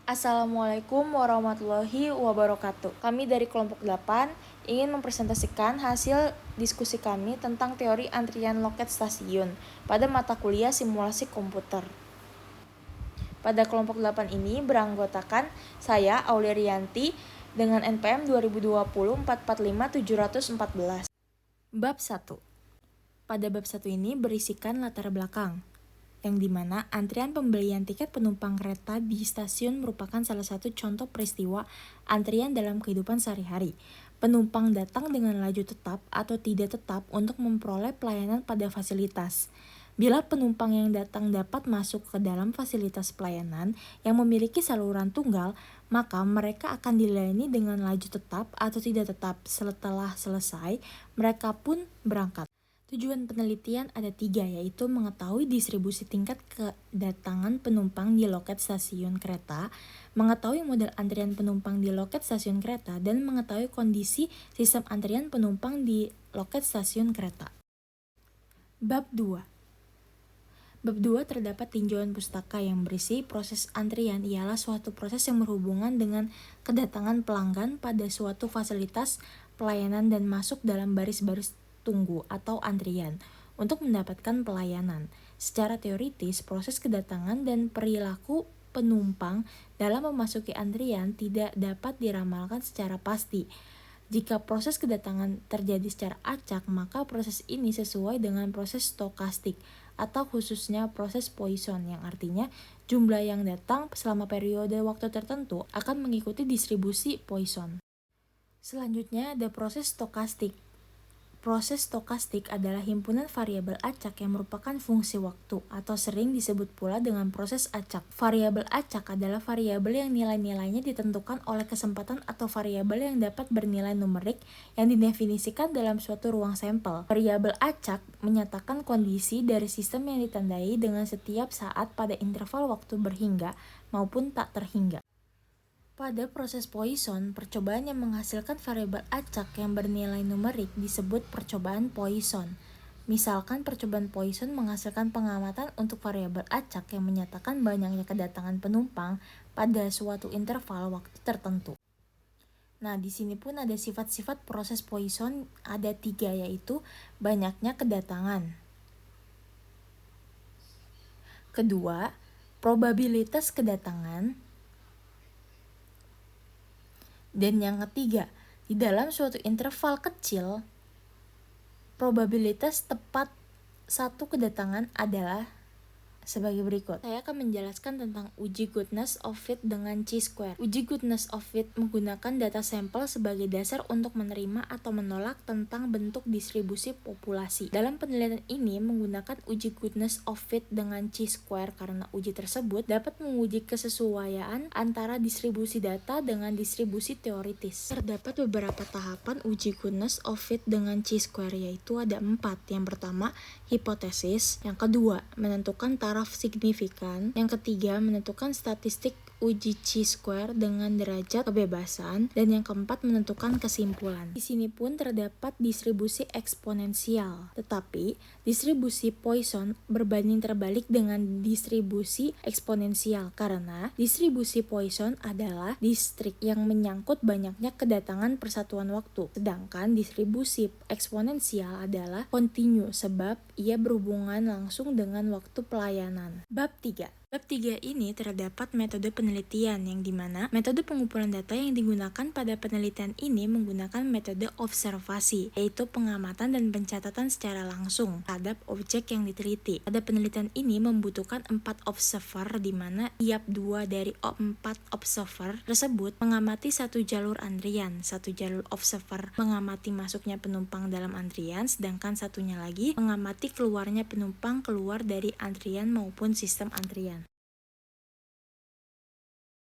Assalamualaikum warahmatullahi wabarakatuh. Kami dari kelompok 8 ingin mempresentasikan hasil diskusi kami tentang teori antrian loket stasiun pada mata kuliah simulasi komputer. Pada kelompok 8 ini beranggotakan saya, Aulia Rianti, dengan NPM 2020-445-714. Bab 1. Pada bab 1 ini berisikan latar belakang, yang dimana antrian pembelian tiket penumpang kereta di stasiun merupakan salah satu contoh peristiwa antrian dalam kehidupan sehari-hari. Penumpang datang dengan laju tetap atau tidak tetap untuk memperoleh pelayanan pada fasilitas. Bila penumpang yang datang dapat masuk ke dalam fasilitas pelayanan yang memiliki saluran tunggal, maka mereka akan dilayani dengan laju tetap atau tidak tetap. Setelah selesai, mereka pun berangkat. Tujuan penelitian ada 3, yaitu mengetahui distribusi tingkat kedatangan penumpang di loket stasiun kereta, mengetahui model antrian penumpang di loket stasiun kereta, dan mengetahui kondisi sistem antrian penumpang di loket stasiun kereta. Bab 2. Bab 2 terdapat tinjauan pustaka yang berisi proses antrian ialah suatu proses yang berhubungan dengan kedatangan pelanggan pada suatu fasilitas pelayanan dan masuk dalam baris-baris tunggu atau antrian untuk mendapatkan pelayanan. Secara teoritis, proses kedatangan dan perilaku penumpang dalam memasuki antrian tidak dapat diramalkan secara pasti. Jika proses kedatangan terjadi secara acak, maka proses ini sesuai dengan proses stokastik atau khususnya proses Poisson, yang artinya jumlah yang datang selama periode waktu tertentu akan mengikuti distribusi Poisson. Selanjutnya ada proses stokastik. Proses stokastik adalah himpunan variabel acak yang merupakan fungsi waktu atau sering disebut pula dengan proses acak. Variabel acak adalah variabel yang nilai-nilainya ditentukan oleh kesempatan atau variabel yang dapat bernilai numerik yang didefinisikan dalam suatu ruang sampel. Variabel acak menyatakan kondisi dari sistem yang ditandai dengan setiap saat pada interval waktu berhingga maupun tak terhingga. Pada proses Poisson, percobaan yang menghasilkan variabel acak yang bernilai numerik disebut percobaan Poisson. Misalkan percobaan Poisson menghasilkan pengamatan untuk variabel acak yang menyatakan banyaknya kedatangan penumpang pada suatu interval waktu tertentu. Nah, di sini pun ada sifat-sifat proses Poisson, ada 3, yaitu banyaknya kedatangan. Kedua, probabilitas kedatangan. Dan yang ketiga, di dalam suatu interval kecil, probabilitas tepat satu kedatangan adalah sebagai berikut. Saya akan menjelaskan tentang uji goodness of fit dengan chi-square. Uji goodness of fit menggunakan data sampel sebagai dasar untuk menerima atau menolak tentang bentuk distribusi populasi. Dalam penelitian ini menggunakan uji goodness of fit dengan chi-square karena uji tersebut dapat menguji kesesuaian antara distribusi data dengan distribusi teoritis. Terdapat beberapa tahapan uji goodness of fit dengan chi-square, yaitu ada 4. Yang pertama, hipotesis. Yang kedua, menentukan taraf signifikan. Yang ketiga, menentukan statistik uji chi-square dengan derajat kebebasan. Dan yang keempat, menentukan kesimpulan. Di sini pun terdapat distribusi eksponensial. Tetapi, distribusi Poisson berbanding terbalik dengan distribusi eksponensial karena distribusi Poisson adalah distrik yang menyangkut banyaknya kedatangan persatuan waktu. Sedangkan distribusi eksponensial adalah kontinu sebab ia berhubungan langsung dengan waktu pelayanan. Bab 3. Bab 3 ini terdapat metode penelitian yang dimana metode pengumpulan data yang digunakan pada penelitian ini menggunakan metode observasi, yaitu pengamatan dan pencatatan secara langsung terhadap objek yang diteliti. Pada penelitian ini membutuhkan 4 observer di mana tiap 2 dari 4 observer tersebut mengamati satu jalur antrian. Satu jalur observer mengamati masuknya penumpang dalam antrian, sedangkan satunya lagi mengamati keluarnya penumpang keluar dari antrian maupun sistem antrian.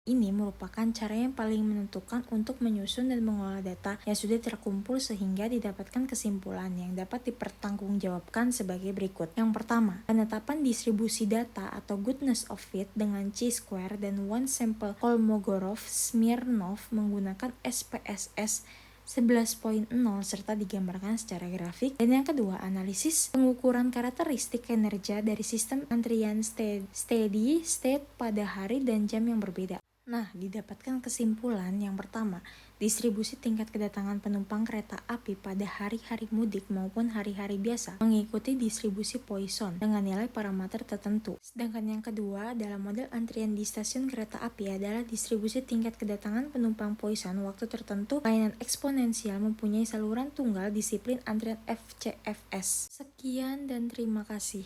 Ini merupakan cara yang paling menentukan untuk menyusun dan mengolah data yang sudah terkumpul sehingga didapatkan kesimpulan yang dapat dipertanggungjawabkan sebagai berikut. Yang pertama, penetapan distribusi data atau goodness of fit dengan chi-square dan one sample Kolmogorov-Smirnov menggunakan SPSS 11.0 serta digambarkan secara grafik. Dan yang kedua, analisis pengukuran karakteristik kinerja dari sistem antrian steady state pada hari dan jam yang berbeda. Nah, didapatkan kesimpulan yang pertama, distribusi tingkat kedatangan penumpang kereta api pada hari-hari mudik maupun hari-hari biasa mengikuti distribusi Poisson dengan nilai parameter tertentu. Sedangkan yang kedua, dalam model antrian di stasiun kereta api adalah distribusi tingkat kedatangan penumpang Poisson waktu tertentu lainan eksponensial mempunyai saluran tunggal disiplin antrian FCFS. Sekian dan terima kasih.